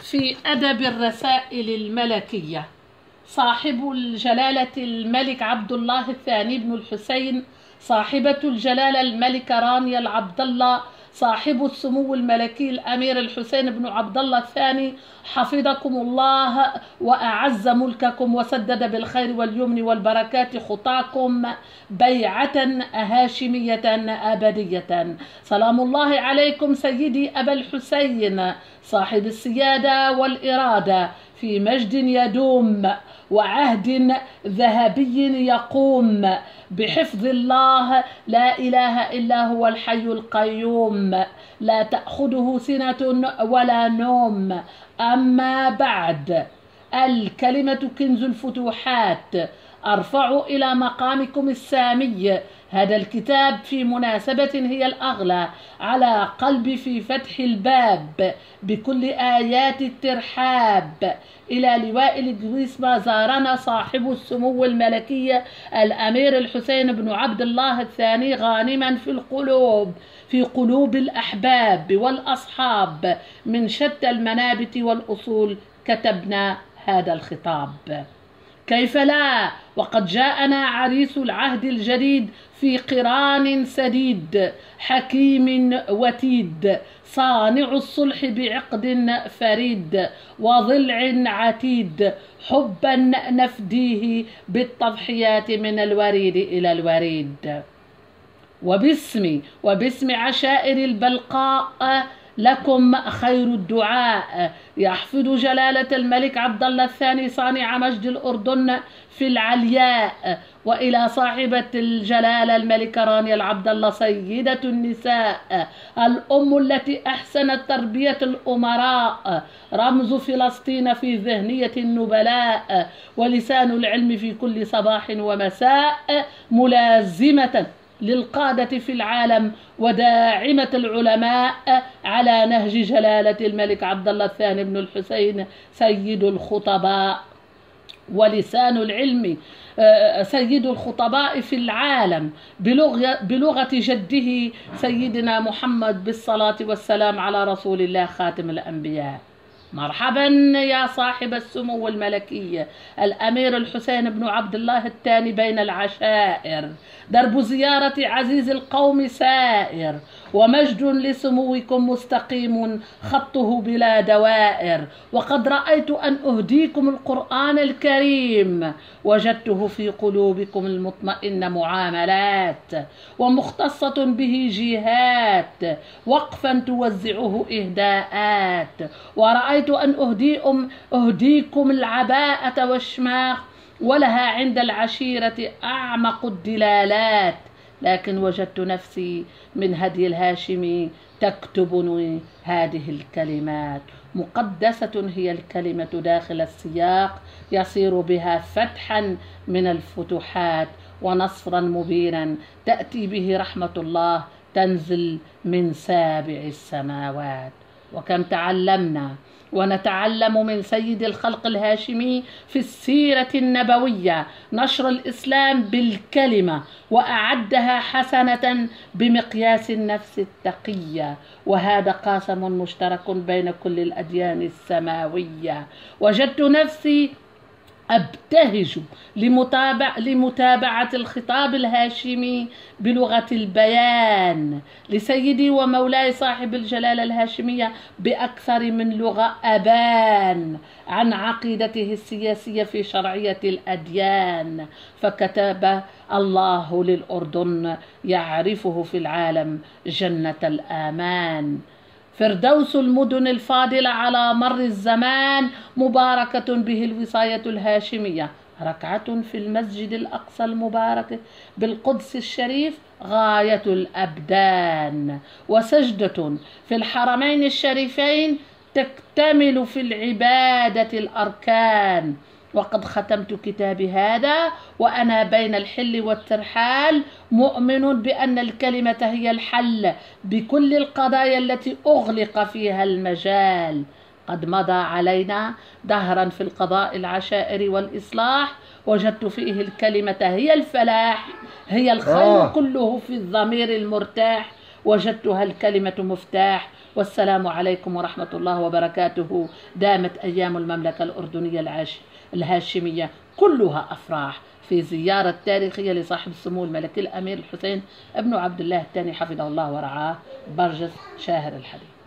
في أدب الرسائل الملكية. صاحب الجلالة الملك عبد الله الثاني بن الحسين، صاحبة الجلالة الملكة رانيا العبد الله، صاحب السمو الملكي الأمير الحسين بن عبد الله الثاني، حفظكم الله وأعز ملككم وسدد بالخير واليمن والبركات خطاكم بيعة هاشمية أبدية. سلام الله عليكم سيدي أبا الحسين، صاحب السيادة والإرادة في مجد يدوم وعهد ذهبي يقوم بحفظ الله، لا إله إلا هو الحي القيوم، لا تأخذه سنة ولا نوم. أما بعد، الكلمة كنز الفتوحات، أرفع إلى مقامكم السامي هذا الكتاب في مناسبة هي الأغلى على قلبي في فتح الباب بكل آيات الترحاب إلى لواء الإدريس ما زارنا صاحب السمو الملكي الأمير الحسين بن عبد الله الثاني غانما في قلوب الأحباب والأصحاب من شتى المنابت والأصول. كتبنا هذا الخطاب. كيف لا وقد جاءنا عريس العهد الجديد في قران سديد، حكيم وتيد، صانع الصلح بعقد فريد، وضلع عتيد، حبا نفديه بالتضحيات من الوريد إلى الوريد. وباسم عشائر البلقاء لكم خير الدعاء، يحفظ جلالة الملك عبد الله الثاني صانع مجد الأردن في العلياء، وإلى صاحبة الجلالة الملكة رانيا العبد الله سيدة النساء، الأم التي أحسنت تربية الأمراء، رمز فلسطين في ذهنية النبلاء، ولسان العلم في كل صباح ومساء، ملازمة للقادة في العالم وداعمة العلماء على نهج جلالة الملك عبد الله الثاني بن الحسين سيد الخطباء، ولسان العلم سيد الخطباء في العالم بلغة جده سيدنا محمد بالصلاة والسلام على رسول الله خاتم الأنبياء. مرحبا يا صاحب السمو الملكي الأمير الحسين بن عبد الله الثاني بين العشائر، درب زيارة عزيز القوم سائر، ومجد لسموكم مستقيم خطه بلا دوائر. وقد رأيت أن أهديكم القرآن الكريم، وجدته في قلوبكم المطمئن معاملات، ومختصة به جهات، وقفا توزعه إهداءات. ورأيت أن أهديكم العباءة والشماخ، ولها عند العشيرة أعمق الدلالات، لكن وجدت نفسي من هدي الهاشمي تكتبني هذه الكلمات. مقدسة هي الكلمة داخل السياق، يصير بها فتحا من الفتوحات ونصرا مبينا تأتي به رحمة الله تنزل من سابع السماوات. وكم تعلمنا ونتعلم من سيد الخلق الهاشمي في السيرة النبوية نشر الإسلام بالكلمة، وأعدها حسنة بمقياس النفس التقية، وهذا قاسم مشترك بين كل الأديان السماوية. وجدت نفسي أبتهج لمتابعة الخطاب الهاشمي بلغة البيان لسيدي ومولاي صاحب الجلالة الهاشمية بأكثر من لغة أبان عن عقيدته السياسية في شرعية الأديان. فكتب الله للأردن يعرفه في العالم جنة الآمان، فردوس المدن الفاضلة على مر الزمان، مباركة به الوصاية الهاشمية، ركعة في المسجد الأقصى المبارك بالقدس الشريف غاية الأبدان، وسجدة في الحرمين الشريفين تكتمل في العبادة الأركان. وقد ختمت كتابي هذا وأنا بين الحل والترحال، مؤمن بأن الكلمة هي الحل بكل القضايا التي أغلق فيها المجال. قد مضى علينا دهرا في القضاء العشائري والإصلاح، وجدت فيه الكلمة هي الفلاح، هي الخير كله في الضمير المرتاح، وجدتها الكلمة مفتاح. والسلام عليكم ورحمة الله وبركاته. دامت أيام المملكة الأردنية الهاشمية كلها أفراح في زيارة تاريخية لصاحب السمو الملكي الأمير الحسين بن عبد الله الثاني حفظه الله ورعاه برجس شاهر الحديث.